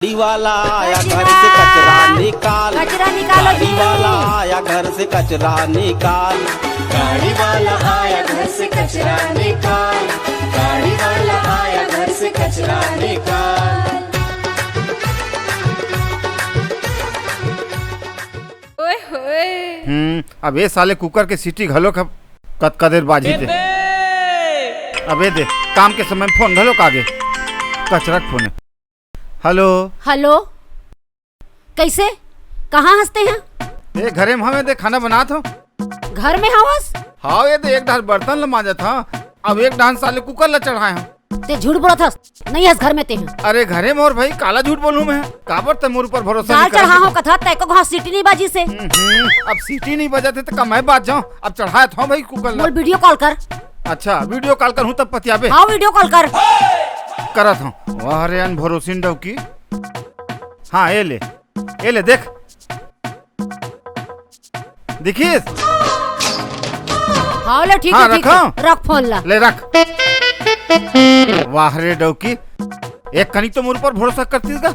गाड़ी वाला आया घर से कचरा निकाल, कचरा निकालो गाड़ी जी। वाला आया घर से कचरा निकाल, गाड़ी वाला आया घर से कचरा निकाल, गाड़ी वाला आया घर से कचरा निकाल। ओए होए। अब ये साले कुकर के सीटी घलो कदेर बाजी दे। अबे दे काम के समय फोन घलो आगे कचरा फोन है। हेलो हेलो, कैसे कहाँ हंसते हैं? ये घरे में हमें दे खाना बना था। घर में हवस हाँ ये दे एक ढाल बर्तन ल मांजा था, अब एक ढाल साले कुकर ल चढ़ाए हम। ते झूठ बोला था, नहीं हंस घर में ते हैं। अरे घरे में और भाई काला झूठ बोलूं मैं, काबर ते मोर ऊपर भरोसा दाल नहीं चढ़ा हो कर। कथा तय को घास सीटी नहीं बाजी से। अब सीटी नहीं बजाते तो कमाए बात जाऊं, अब चढ़ाया था भाई कुकर बोल ल। वीडियो कॉल कर। अच्छा वीडियो कॉल कर हूं तब पतियाबे हाँ वीडियो कॉल कर। करत हूं। वाह रे अन भरोसिन डव की। हाँ ये ले देख देखिए। हाँ ले ठीक हाँ, है ठीक है, रखो। रख फोन ला। ले रख। वाह रे डौकी, एक कनी तो मोर पर भरोसा करती का।